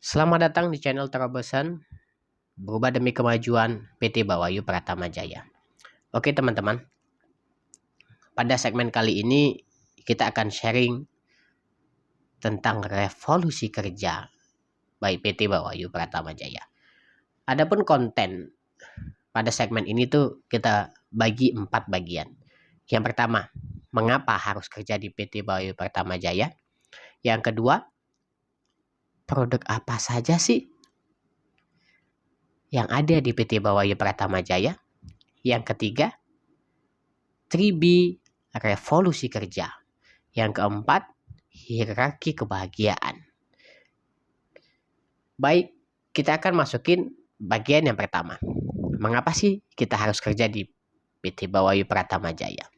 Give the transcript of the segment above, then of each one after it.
Selamat datang di channel Terobosan Berubah Demi Kemajuan PT Bawayu Pratama Jaya. Oke teman-teman, pada segmen kali ini kita akan sharing tentang revolusi kerja baik PT Bawayu Pratama Jaya. Adapun konten pada segmen ini tuh kita bagi 4 bagian. Yang pertama, mengapa harus kerja di PT Bawayu Pratama Jaya? Yang kedua, produk apa saja sih yang ada di PT Bawayu Pratama Jaya? Yang ketiga, 3B revolusi kerja. Yang keempat, hierarki kebahagiaan. Baik, kita akan masukin bagian yang pertama. Mengapa sih kita harus kerja di PT Bawayu Pratama Jaya?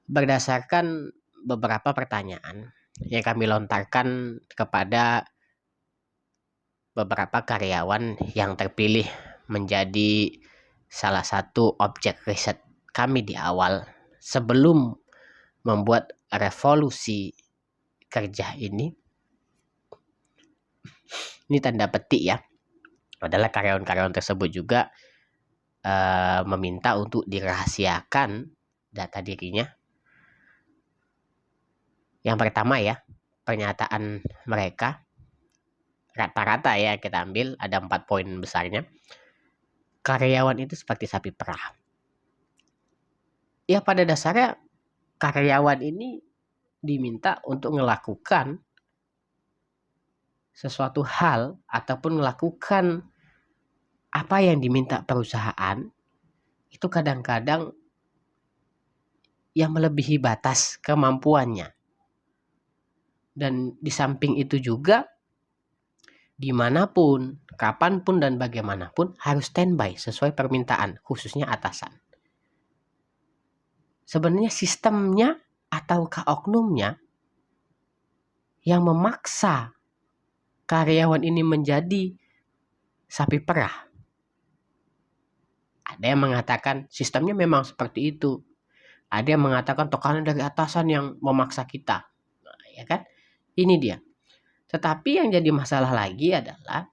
Berdasarkan beberapa pertanyaan yang kami lontarkan kepada beberapa karyawan yang terpilih menjadi salah satu objek riset kami di awal sebelum membuat revolusi kerja ini tanda petik ya, adalah karyawan-karyawan tersebut juga meminta untuk dirahasiakan data dirinya. Yang pertama ya, pernyataan mereka rata-rata ya kita ambil ada 4 poin besarnya. Karyawan itu seperti sapi perah. Ya pada dasarnya karyawan ini diminta untuk melakukan sesuatu hal ataupun melakukan apa yang diminta perusahaan itu kadang-kadang yang melebihi batas kemampuannya. Dan di samping itu juga dimanapun, kapanpun dan bagaimanapun harus standby sesuai permintaan, khususnya atasan. Sebenarnya sistemnya atau oknumnya yang memaksa karyawan ini menjadi sapi perah. Ada yang mengatakan sistemnya memang seperti itu. Ada yang mengatakan tekanan dari atasan yang memaksa kita. Nah, ya kan? Ini dia. Tetapi yang jadi masalah lagi adalah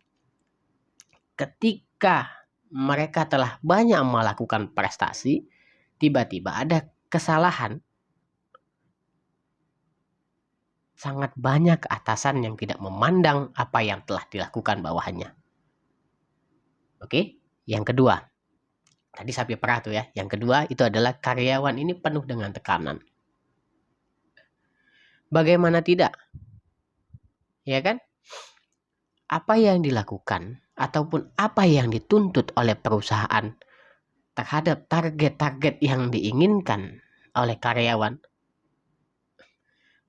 ketika mereka telah banyak melakukan prestasi, tiba-tiba ada kesalahan. Sangat banyak atasan yang tidak memandang apa yang telah dilakukan bawahannya. Oke, yang kedua. Tadi sapi perah tuh ya. Yang kedua itu adalah karyawan ini penuh dengan tekanan. Bagaimana tidak? Ya kan? Apa yang dilakukan ataupun apa yang dituntut oleh perusahaan terhadap target-target yang diinginkan oleh karyawan.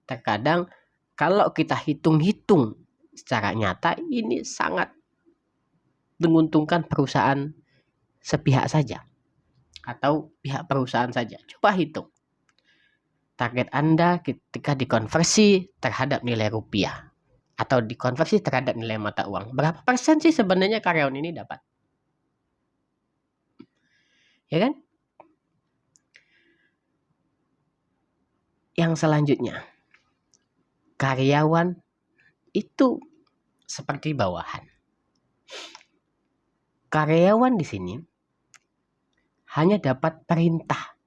Terkadang kalau kita hitung-hitung secara nyata ini sangat menguntungkan perusahaan sepihak saja atau pihak perusahaan saja. Coba hitung. Target Anda ketika dikonversi terhadap nilai rupiah atau dikonversi terhadap nilai mata uang. Berapa persen sih sebenarnya karyawan ini dapat? Ya kan? Yang selanjutnya, karyawan itu seperti bawahan. Karyawan di sini hanya dapat perintah.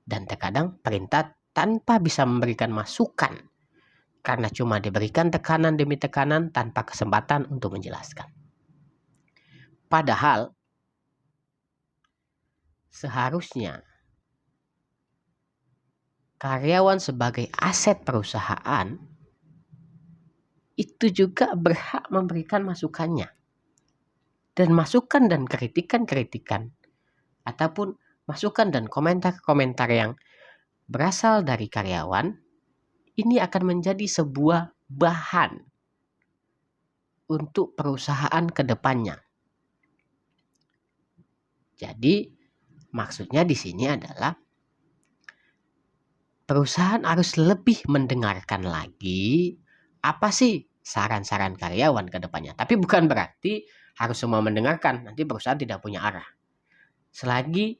Dan terkadang perintah tanpa bisa memberikan masukan. Karena cuma diberikan tekanan demi tekanan tanpa kesempatan untuk menjelaskan. Padahal seharusnya karyawan sebagai aset perusahaan itu juga berhak memberikan masukannya. Dan masukan dan kritikan-kritikan ataupun masukan dan komentar-komentar yang berasal dari karyawan ini akan menjadi sebuah bahan untuk perusahaan ke depannya. Jadi maksudnya di sini adalah perusahaan harus lebih mendengarkan lagi apa sih saran-saran karyawan ke depannya. Tapi bukan berarti harus semua mendengarkan, nanti perusahaan tidak punya arah. Selagi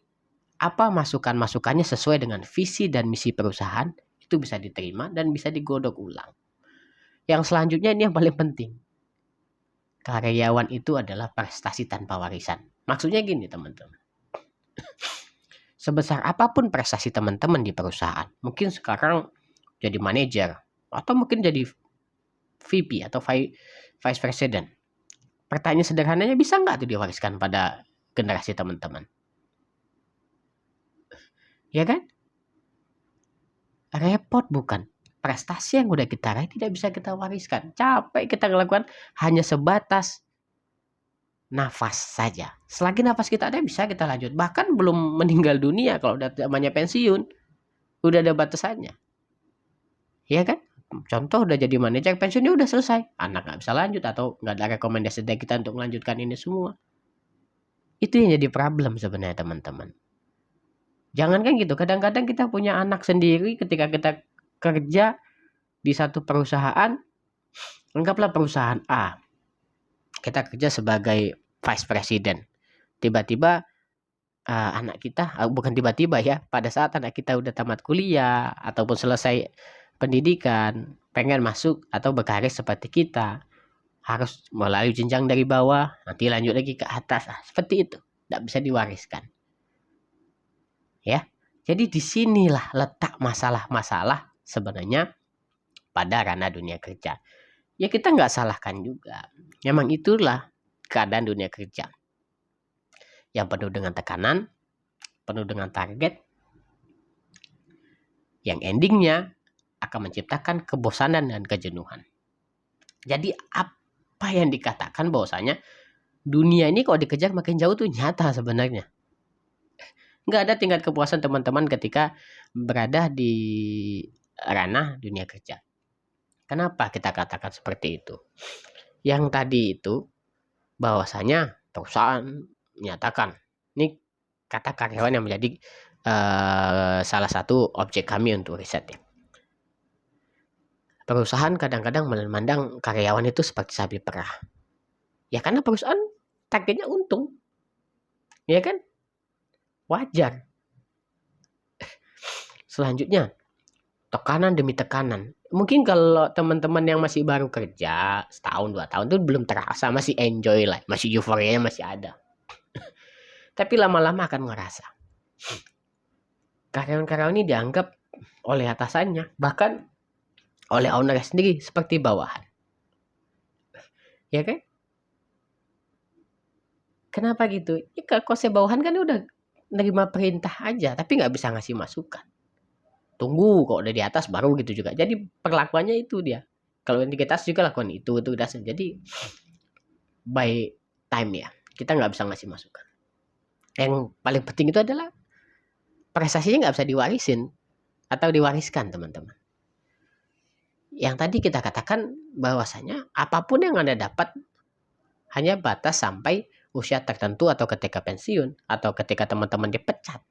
apa masukan-masukannya sesuai dengan visi dan misi perusahaan, itu bisa diterima dan bisa digodok ulang. Yang selanjutnya ini yang paling penting. karyawan itu adalah prestasi tanpa warisan. Maksudnya gini teman-teman. Sebesar apapun prestasi teman-teman di perusahaan, mungkin sekarang jadi manajer, atau mungkin jadi VP atau Vice President. Pertanyaan sederhananya, bisa nggak tuh diwariskan pada generasi teman-teman? Ya kan? Repot bukan? Prestasi yang udah kita raih tidak bisa kita wariskan. Capek kita ngelakukan, hanya sebatas nafas saja. Selagi nafas kita ada bisa kita lanjut. Bahkan belum meninggal dunia, kalau udah zamannya pensiun, udah ada batasannya. Ya kan? Contoh udah jadi manajer, pensiunnya udah selesai. Anak nggak bisa lanjut atau nggak ada rekomendasi dari kita untuk melanjutkan ini semua. Itu yang jadi problem sebenarnya teman-teman. Jangan kan gitu. Kadang-kadang kita punya anak sendiri ketika kita kerja di satu perusahaan, anggaplah perusahaan A. Kita kerja sebagai vice president. Tiba-tiba anak kita, bukan tiba-tiba ya, pada saat anak kita udah tamat kuliah ataupun selesai pendidikan, pengen masuk atau berkarir seperti kita, harus melalui jenjang dari bawah, nanti lanjut lagi ke atas. Seperti itu, tidak bisa diwariskan. Ya, jadi disinilah letak masalah-masalah sebenarnya pada ranah dunia kerja. Ya kita nggak salahkan juga. Memang itulah keadaan dunia kerja. Yang penuh dengan tekanan, penuh dengan target, yang endingnya akan menciptakan kebosanan dan kejenuhan. Jadi apa yang dikatakan bahwasanya dunia ini kalau dikejar makin jauh tuh nyata sebenarnya. Nggak ada tingkat kepuasan teman-teman ketika berada di ranah dunia kerja. Kenapa kita katakan seperti itu? Yang tadi itu bahwasanya perusahaan menyatakan, ini kata karyawan yang menjadi salah satu objek kami untuk riset ya. Perusahaan kadang-kadang memandang karyawan itu seperti sapi perah. Ya karena perusahaan targetnya untung. Ya kan? Wajar. Selanjutnya, tekanan demi tekanan. Mungkin kalau teman-teman yang masih baru kerja, setahun, 2 tahun itu belum terasa, masih enjoy lah, masih euforianya masih ada. Tapi lama-lama akan ngerasa. Karyawan-karyawan ini dianggap oleh atasannya, bahkan oleh owner sendiri seperti bawahan. Ya kan? Kenapa gitu? Ya kalau saya bawahan kan udah nerima perintah aja, tapi nggak bisa ngasih masukan. Tunggu kok udah di atas baru gitu juga. Jadi perlakuannya itu dia. Kalau yang di atas juga lakukan itu dasar. Jadi by time ya, kita nggak bisa ngasih masukan. Yang paling penting itu adalah prestasinya nggak bisa diwarisin atau diwariskan teman-teman. Yang tadi kita katakan bahwasanya apapun yang Anda dapat hanya batas sampai usia tertentu atau ketika pensiun atau ketika teman-teman dipecat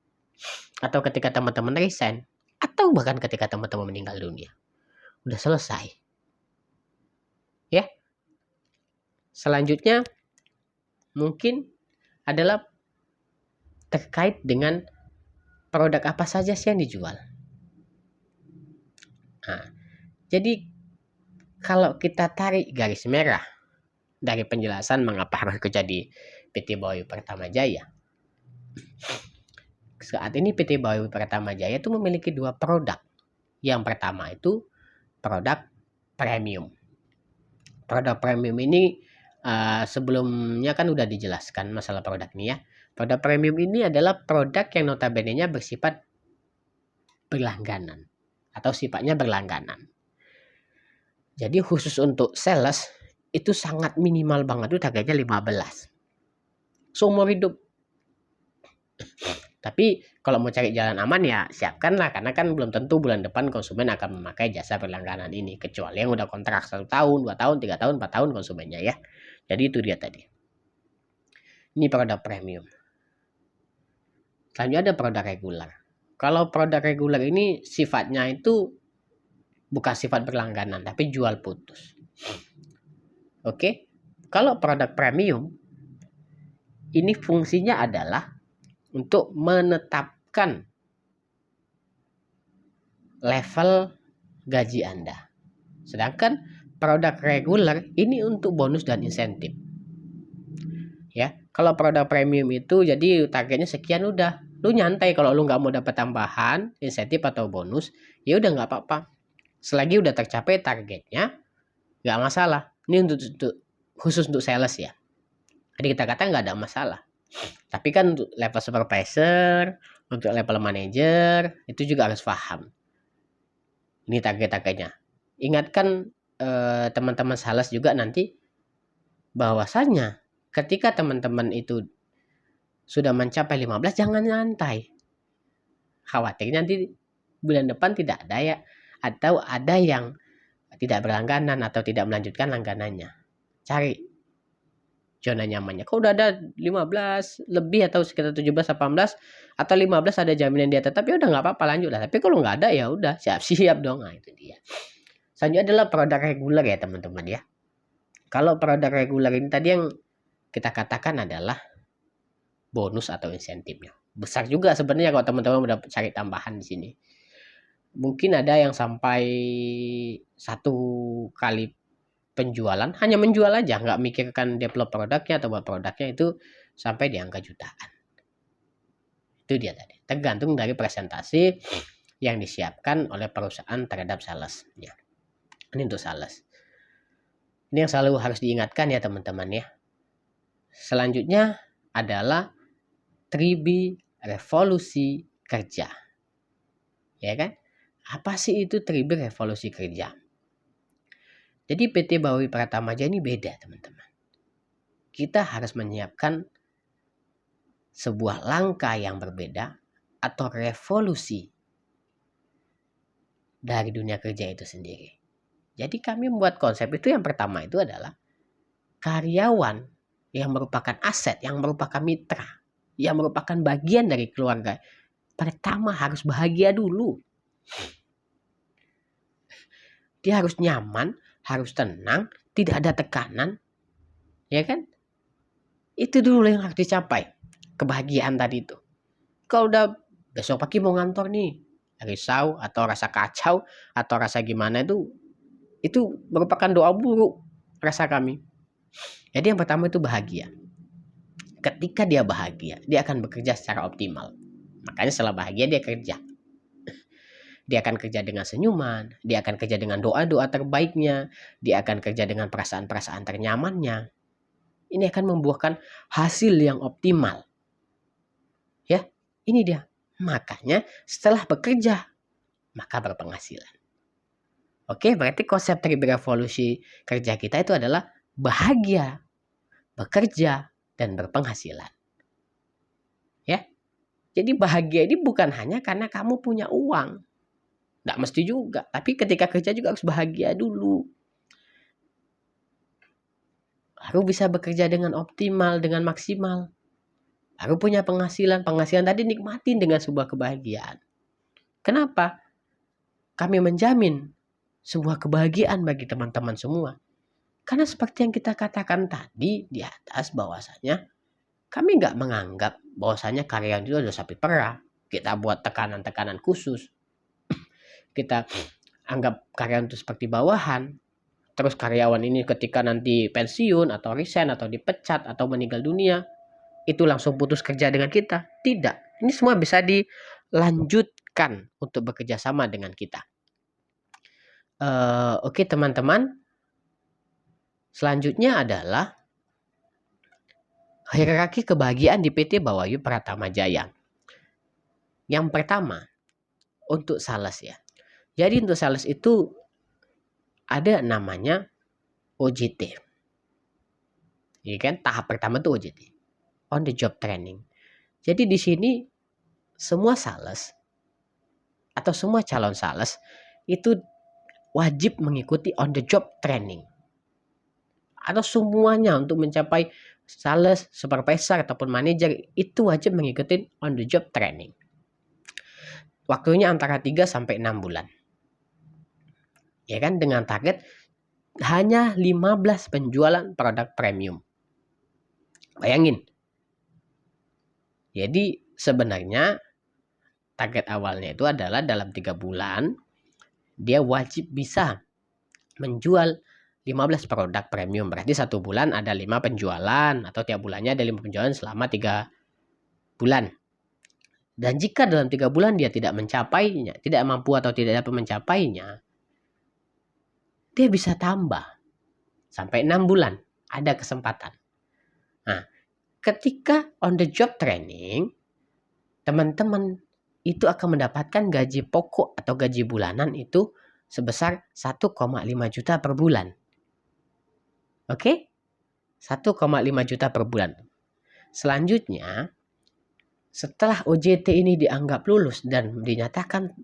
atau ketika teman-teman resign atau bahkan ketika teman-teman meninggal dunia. Udah selesai. Ya. Selanjutnya mungkin adalah terkait dengan produk apa saja sih yang dijual. Nah, jadi kalau kita tarik garis merah dari penjelasan mengapa harus kerja di PT Bawayu Pratama Jaya. Saat ini PT Bawayu Pratama Jaya itu memiliki 2 produk. Yang pertama itu produk premium. Produk premium ini sebelumnya kan udah dijelaskan masalah produk ini ya. Produk premium ini adalah produk yang notabene-nya bersifat berlangganan atau sifatnya berlangganan. Jadi khusus untuk sales itu sangat minimal banget, itu harganya 15. Seumur hidup. Tapi kalau mau cari jalan aman ya siapkanlah, karena kan belum tentu bulan depan konsumen akan memakai jasa berlangganan ini, kecuali yang udah kontrak 1 tahun, 2 tahun, 3 tahun, 4 tahun konsumennya ya. Jadi itu dia tadi. Ini produk premium. Selanjutnya ada produk reguler. Kalau produk reguler ini sifatnya itu bukan sifat berlangganan, tapi jual putus. Oke. Kalau produk premium ini fungsinya adalah untuk menetapkan level gaji Anda. Sedangkan produk reguler ini untuk bonus dan insentif. Ya, kalau produk premium itu jadi targetnya sekian, udah lu nyantai. Kalau lu nggak mau dapat tambahan insentif atau bonus, ya udah nggak apa-apa. Selagi udah tercapai targetnya, nggak masalah. Ini untuk khusus untuk sales ya. Jadi kita kata nggak ada masalah. Tapi kan untuk level supervisor, untuk level manager itu juga harus paham. Ini target-targetnya. Ingatkan teman-teman sales juga nanti bahwasannya ketika teman-teman itu sudah mencapai 15, jangan nyantai. Khawatir nanti bulan depan tidak ada ya, atau ada yang tidak berlangganan atau tidak melanjutkan langganannya. Cari zona nyamannya. Kalau udah ada 15 lebih atau sekitar 17, 18 atau 15 ada jaminan dia tetap, ya udah nggak apa-apa, lanjut lah. Tapi kalau nggak ada ya udah siap-siap dong. Nah, itu dia. Selanjutnya adalah produk reguler ya teman-teman ya. Kalau produk reguler ini tadi yang kita katakan adalah bonus atau insentifnya besar juga sebenarnya kalau teman-teman udah cari tambahan di sini. Mungkin ada yang sampai 1 kali penjualan hanya menjual aja, nggak mikirkan develop produknya atau buat produknya, itu sampai di angka jutaan. Itu dia tadi, tergantung dari presentasi yang disiapkan oleh perusahaan terhadap sales ya. Ini untuk sales. Ini yang selalu harus diingatkan ya teman-teman ya. Selanjutnya adalah 3B revolusi kerja. Ya kan? Apa sih itu 3B revolusi kerja? Jadi PT Bawawi Pratama Jaya ini beda teman-teman. Kita harus menyiapkan sebuah langkah yang berbeda atau revolusi dari dunia kerja itu sendiri. Jadi kami membuat konsep itu, yang pertama itu adalah karyawan yang merupakan aset, yang merupakan mitra, yang merupakan bagian dari keluarga. Pertama harus bahagia dulu. Dia harus nyaman, harus tenang, tidak ada tekanan, ya kan? Itu dulu yang harus dicapai, kebahagiaan tadi itu. Kalau udah besok pagi mau ngantor nih, risau atau rasa kacau atau rasa gimana, itu merupakan doa buruk rasa kami. Jadi yang pertama itu bahagia. Ketika dia bahagia, dia akan bekerja secara optimal. Makanya setelah bahagia dia kerja. Dia akan kerja dengan senyuman, dia akan kerja dengan doa-doa terbaiknya, dia akan kerja dengan perasaan-perasaan ternyamannya. Ini akan membuahkan hasil yang optimal. Ya, ini dia. Makanya setelah bekerja, maka berpenghasilan. Oke, berarti konsep 3B revolusi kerja kita itu adalah bahagia, bekerja, dan berpenghasilan. Ya, jadi bahagia ini bukan hanya karena kamu punya uang. Nggak mesti juga, tapi ketika kerja juga harus bahagia dulu. Baru bisa bekerja dengan optimal, dengan maksimal. Baru punya penghasilan. Penghasilan tadi nikmatin dengan sebuah kebahagiaan. Kenapa? Kami menjamin sebuah kebahagiaan bagi teman-teman semua. Karena seperti yang kita katakan tadi di atas, bahwasanya kami nggak menganggap bahwasanya karyawan itu adalah sapi perah. Kita buat tekanan-tekanan khusus. Kita anggap karyawan itu seperti bawahan. Terus karyawan ini ketika nanti pensiun atau resign atau dipecat atau meninggal dunia, itu langsung putus kerja dengan kita. Tidak. Ini semua bisa dilanjutkan untuk bekerja sama dengan kita. Oke teman-teman. Selanjutnya adalah hierarki kebahagiaan di PT Bawawi Pratama Jaya. Yang pertama, untuk sales ya. Jadi untuk sales itu ada namanya OJT. Ya kan? Tahap pertama itu OJT. On the job training. Jadi di sini semua sales atau semua calon sales itu wajib mengikuti on the job training. Atau semuanya untuk mencapai sales, supervisor ataupun manager itu wajib mengikuti on the job training. Waktunya antara 3 sampai 6 bulan. Ya kan, dengan target hanya 15 penjualan produk premium. Bayangin. Jadi sebenarnya target awalnya itu adalah dalam 3 bulan dia wajib bisa menjual 15 produk premium. Berarti 1 bulan ada 5 penjualan, atau tiap bulannya ada 5 penjualan selama 3 bulan. Dan jika dalam 3 bulan dia tidak mencapainya, tidak mampu atau tidak dapat mencapainya, dia bisa tambah sampai 6 bulan. Ada kesempatan. Nah, ketika on the job training, teman-teman itu akan mendapatkan gaji pokok atau gaji bulanan itu sebesar 1,5 juta per bulan. Oke? 1,5 juta per bulan. Selanjutnya, setelah OJT ini dianggap lulus dan dinyatakan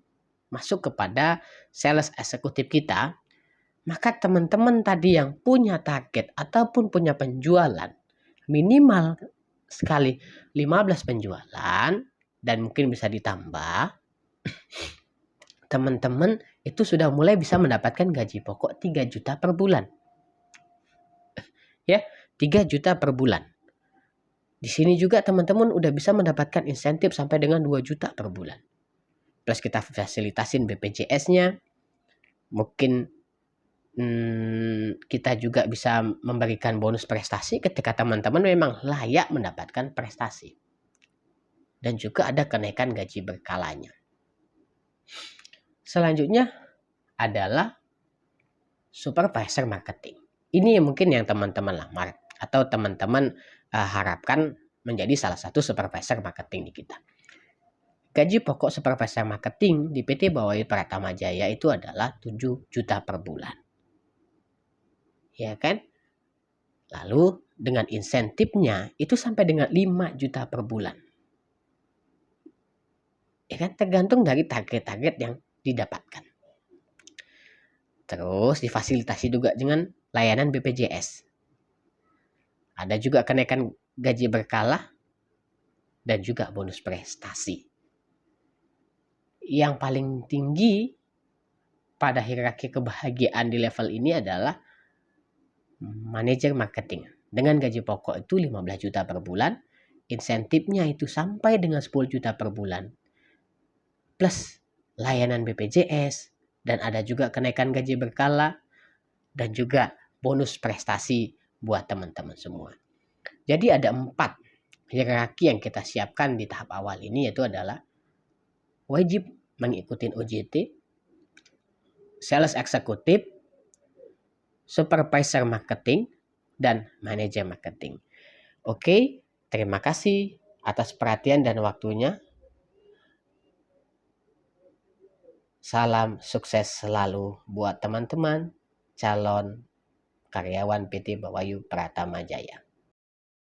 masuk kepada sales eksekutif kita, maka teman-teman tadi yang punya target ataupun punya penjualan minimal sekali 15 penjualan dan mungkin bisa ditambah, teman-teman itu sudah mulai bisa mendapatkan gaji pokok 3 juta per bulan. Ya, 3 juta per bulan. Di sini juga teman-teman udah bisa mendapatkan insentif sampai dengan 2 juta per bulan. Plus kita fasilitasin BPJS-nya. Mungkin kita juga bisa memberikan bonus prestasi ketika teman-teman memang layak mendapatkan prestasi. Dan juga ada kenaikan gaji berkalanya. Selanjutnya adalah supervisor marketing. Ini mungkin yang teman-teman lamar atau teman-teman harapkan menjadi salah satu supervisor marketing di kita. Gaji pokok supervisor marketing di PT Bawayu Pratama Jaya itu adalah 7 juta per bulan. Ya kan? Lalu dengan insentifnya itu sampai dengan 5 juta per bulan. Ya kan? Tergantung dari target-target yang didapatkan. Terus difasilitasi juga dengan layanan BPJS. Ada juga kenaikan gaji berkala dan juga bonus prestasi. Yang paling tinggi pada hierarki kebahagiaan di level ini adalah manajer marketing. Dengan gaji pokok itu 15 juta per bulan, insentifnya itu sampai dengan 10 juta per bulan. Plus layanan BPJS, dan ada juga kenaikan gaji berkala, dan juga bonus prestasi buat teman-teman semua. Jadi ada 4 hierarki yang kita siapkan di tahap awal ini, yaitu adalah wajib mengikuti OJT, sales eksekutif, supervisor marketing, dan manajer marketing. Oke, terima kasih atas perhatian dan waktunya. Salam sukses selalu buat teman-teman calon karyawan PT Bawayu Pratama Jaya.